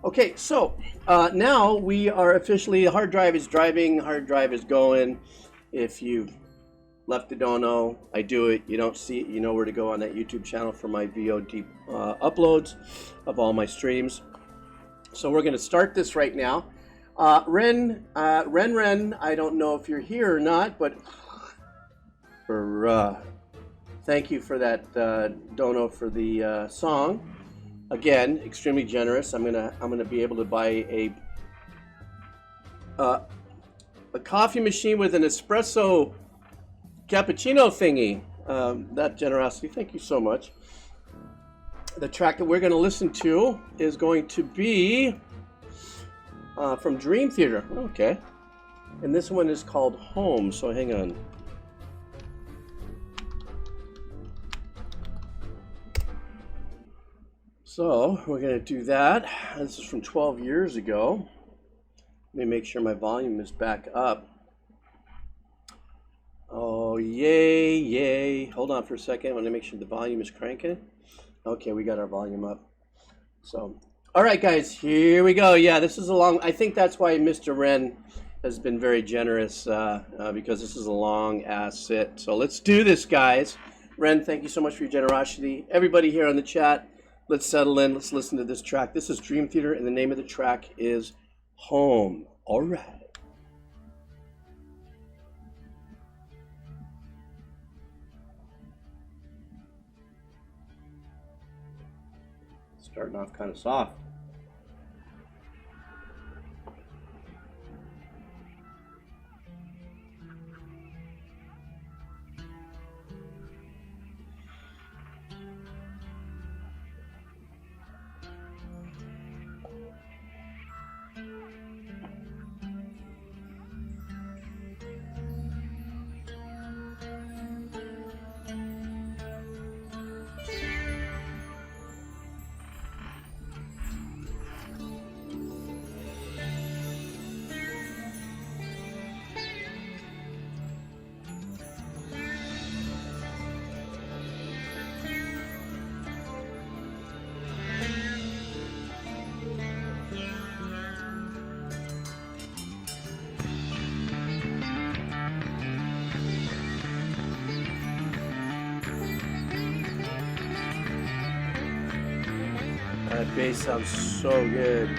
Okay, so now we are officially, the hard drive is driving, hard drive is going. If you've left the dono, I do it. You don't see it, you know where to go on that YouTube channel for my VOD uploads of all my streams. So we're going to start this right now. Ren, I don't know if you're here or not, but thank you for that dono for the song. Again, extremely generous. I'm gonna be able to buy a coffee machine with an espresso cappuccino thingy. That generosity, thank you so much. The track that we're going to listen to is going to be from Dream Theater. Okay, and this one is called Home. So hang on. So we're going to do that. This is from 12 years ago. Let me make sure my volume is back up. Oh, yay, yay. Hold on for a second. I want to make sure the volume is cranking. Okay, we got our volume up. So, all right, guys, here we go. Yeah, this is a long, I think that's why Mr. Ren has been very generous because this is a long ass sit. So let's do this, guys. Ren, thank you so much for your generosity. Everybody here on the chat, let's settle in. Let's listen to this track. This is Dream Theater, and the name of the track is Home. All right. Starting off kind of soft. That bass sounds so good.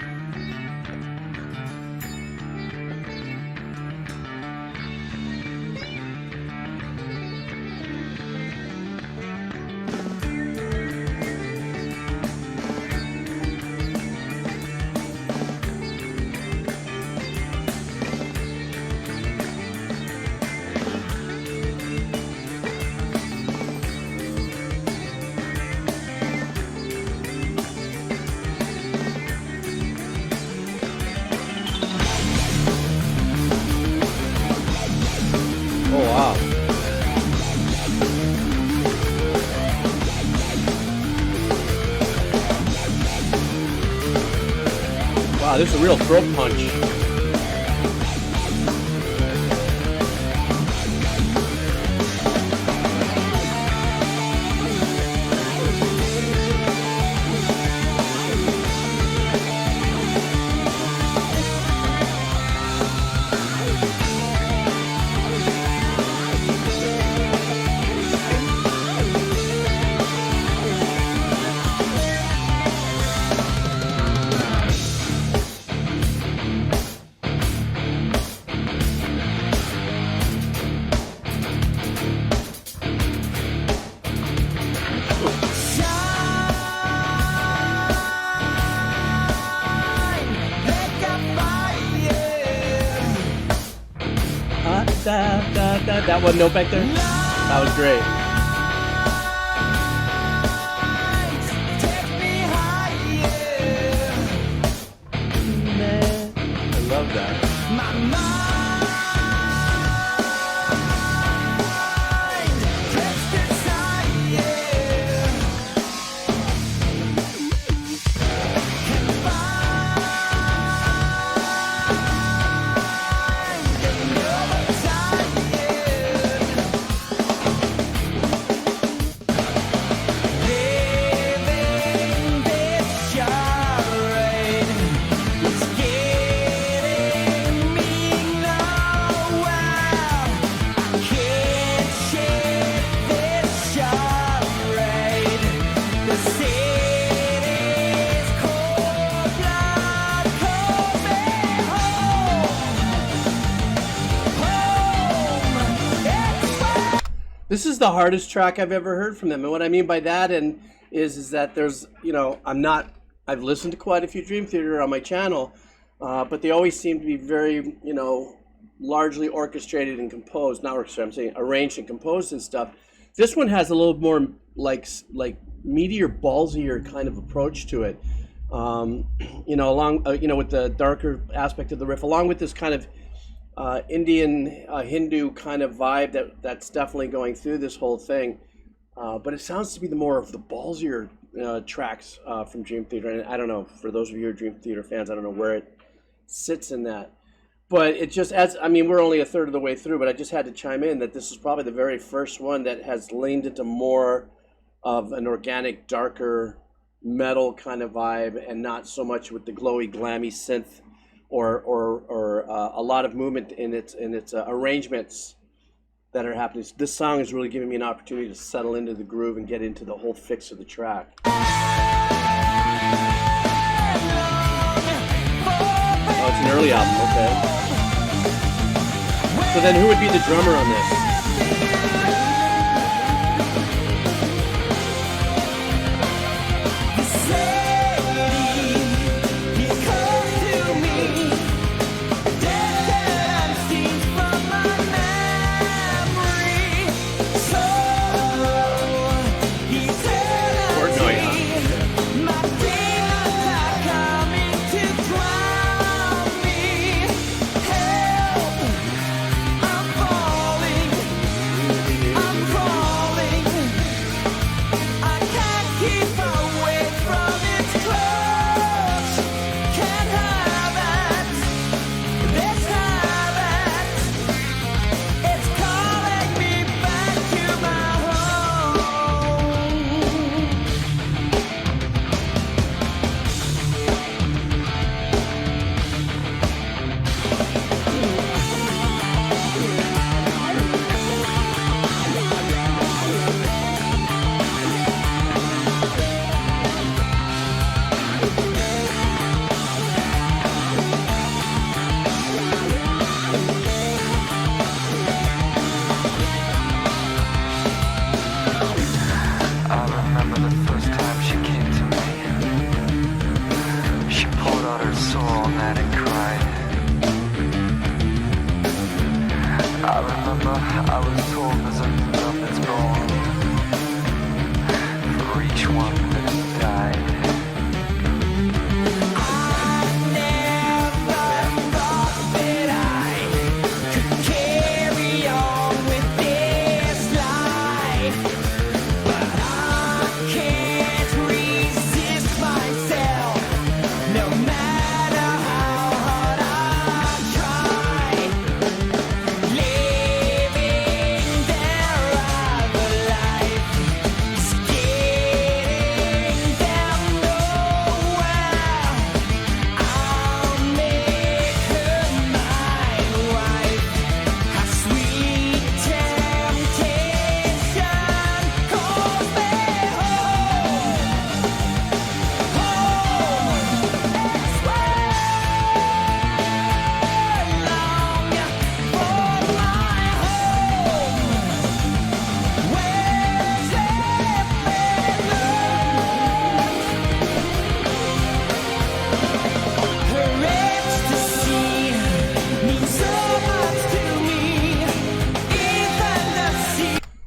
Wow, this is a real throat punch. That one note back there? That was great. I love that. This is the hardest track I've ever heard from them, and what I mean by that and is that there's, I've listened to quite a few Dream Theater on my channel, but they always seem to be very, largely orchestrated and composed. Not orchestrated, I'm saying arranged and composed and stuff. This one has a little more like meatier, ballsier kind of approach to it. Along with the darker aspect of the riff, along with this kind of Indian Hindu kind of vibe that's definitely going through this whole thing. But it sounds to be the more of the ballsier tracks from Dream Theater. And I don't know, for those of you who are Dream Theater fans, I don't know where it sits in that. But it just adds, we're only a third of the way through, but I just had to chime in that this is probably the very first one that has leaned into more of an organic, darker metal kind of vibe, and not so much with the glowy, glammy synth or a lot of movement in its arrangements that are happening. This song is really giving me an opportunity to settle into the groove and get into the whole fix of the track. Oh, it's an early album, okay. So then who would be the drummer on this?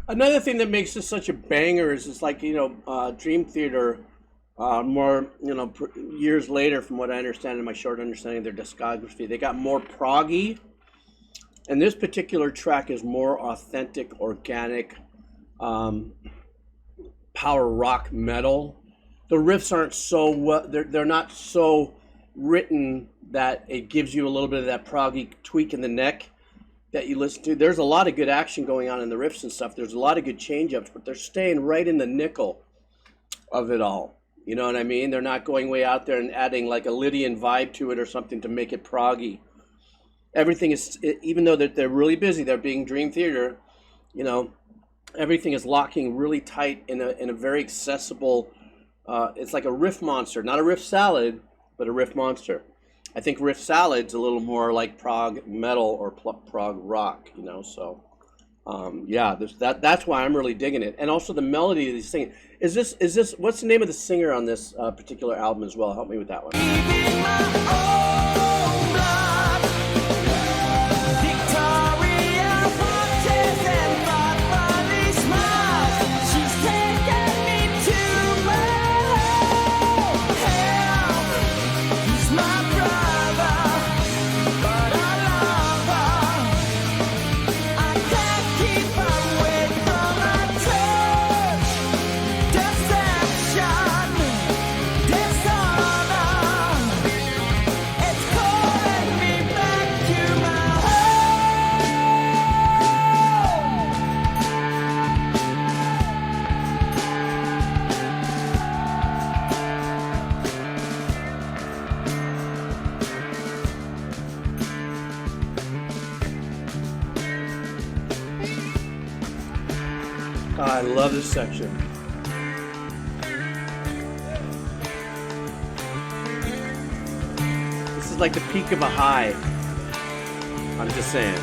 Another thing that makes this such a banger is it's like, Dream Theater, more, years later, from what I understand in my short understanding of their discography, they got more proggy. And this particular track is more authentic, organic, power rock metal. The riffs aren't so well, they're not so written that it gives you a little bit of that proggy tweak in the neck that you listen to. There's a lot of good action going on in the riffs and stuff. There's a lot of good change-ups, but they're staying right in the nickel of it all. You know what I mean? They're not going way out there and adding like a Lydian vibe to it or something to make it proggy. Everything is, even though they're really busy, they're being Dream Theater, everything is locking really tight in a very accessible, it's like a riff monster, not a riff salad, but a riff monster. I think Riff Salad's a little more like prog metal or prog rock, so Yeah, that's why I'm really digging it, and also the melody of these singing. Is this what's the name of the singer on this particular album as well? Help me with that one. I love this section. This is like the peak of a high. I'm just saying.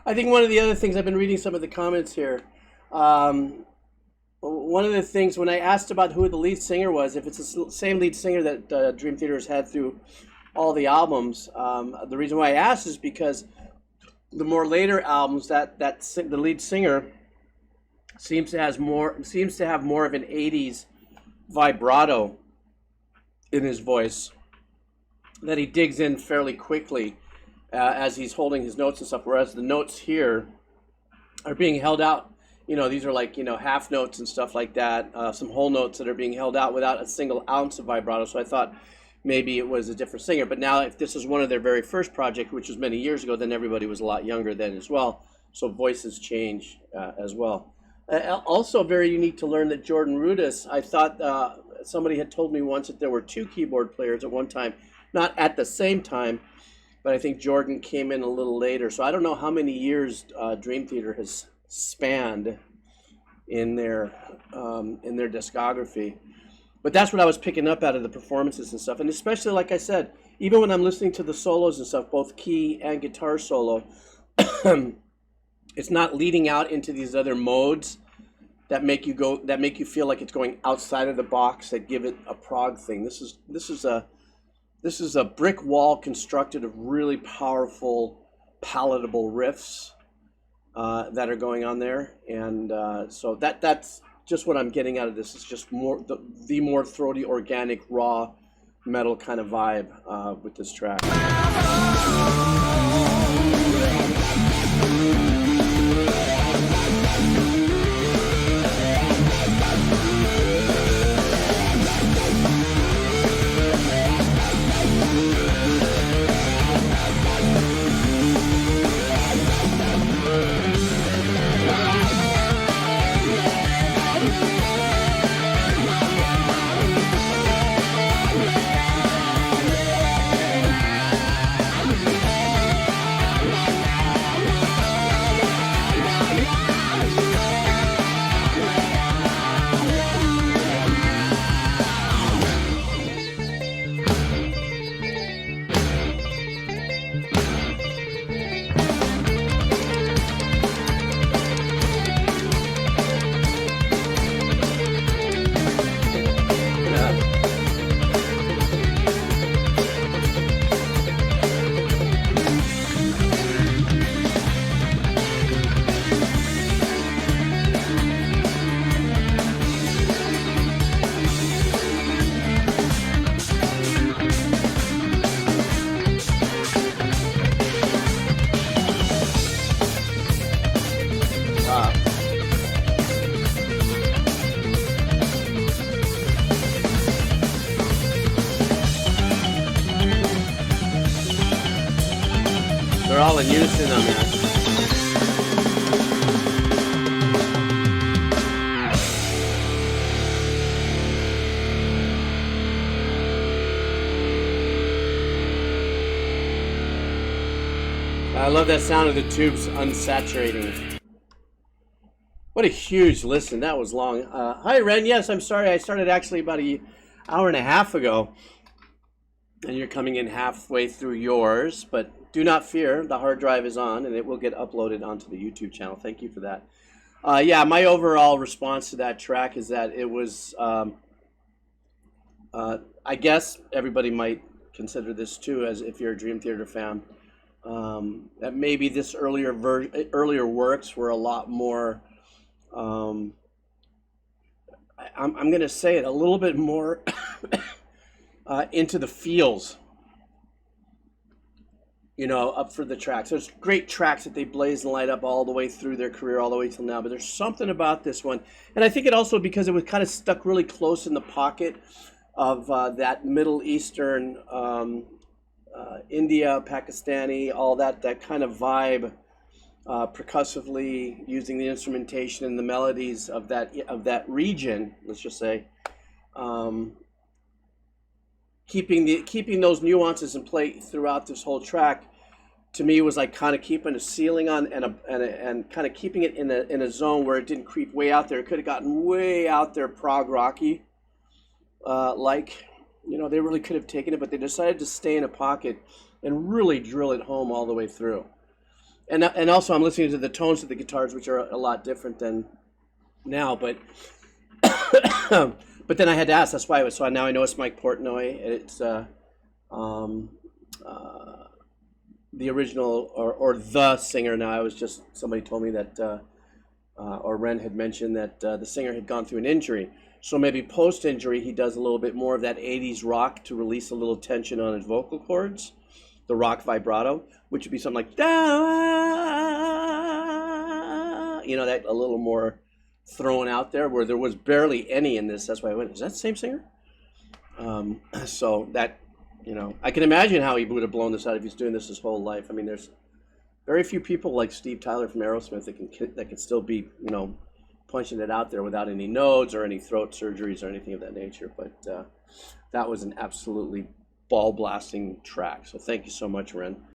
I think one of the other things, I've been reading some of the comments here. One of the things, when I asked about who the lead singer was, if it's the same lead singer that Dream Theater has had through all the albums, the reason why I asked is because the more later albums, the lead singer seems to have more of an 80s vibrato in his voice that he digs in fairly quickly as he's holding his notes and stuff, whereas the notes here are being held out these are like, half notes and stuff like that, some whole notes that are being held out without a single ounce of vibrato. So I thought maybe it was a different singer. But now if this is one of their very first projects, which was many years ago, then everybody was a lot younger then as well. So voices change as well. Also very unique to learn that Jordan Rudess, I thought somebody had told me once that there were two keyboard players at one time, not at the same time, but I think Jordan came in a little later. So I don't know how many years Dream Theater has spanned in their discography, but that's what I was picking up out of the performances and stuff. And especially, like I said, even when I'm listening to the solos and stuff, both key and guitar solo, it's not leading out into these other modes that make you feel like it's going outside of the box, that give it a prog thing. This is a brick wall constructed of really powerful, palatable riffs that are going on there, and so that's just what I'm getting out of this. It's just more the more throaty, organic, raw metal kind of vibe with this track. They're all in unison on that. I love that sound of the tubes unsaturating. What a huge listen. That was long. Hi, Ren. Yes, I'm sorry. I started actually about an hour and a half ago. And you're coming in halfway through yours. But do not fear. The hard drive is on, and it will get uploaded onto the YouTube channel. Thank you for that. Yeah, my overall response to that track is that it was, I guess everybody might consider this too, as if you're a Dream Theater fan. That maybe this earlier works were a lot more, I'm going to say it, a little bit more into the feels, up for the tracks. There's great tracks that they blaze and light up all the way through their career, all the way till now, but there's something about this one. And I think it also because it was kind of stuck really close in the pocket of that Middle Eastern, India, Pakistani, all that kind of vibe, percussively using the instrumentation and the melodies of that region. Let's just say, keeping those nuances in play throughout this whole track, to me was like kind of keeping a ceiling on and kind of keeping it in a zone where it didn't creep way out there. It could have gotten way out there, prog rocky, they really could have taken it, but they decided to stay in a pocket and really drill it home all the way through. And also I'm listening to the tones of the guitars, which are a lot different than now, but but then I had to ask. That's why it was. So now I know it's Mike Portnoy. It's the original or the singer. Now somebody told me that, or Ren had mentioned that the singer had gone through an injury. So maybe post-injury, he does a little bit more of that 80s rock to release a little tension on his vocal cords, the rock vibrato, which would be something like, da, you know, that a little more thrown out there, where there was barely any in this. That's why I went, is that the same singer? So that, you know, I can imagine how he would have blown this out if he's doing this his whole life. I mean, there's very few people like Steve Tyler from Aerosmith that can still be, you know, punching it out there without any nodes or any throat surgeries or anything of that nature. But that was an absolutely ball blasting track. So thank you so much, Ren.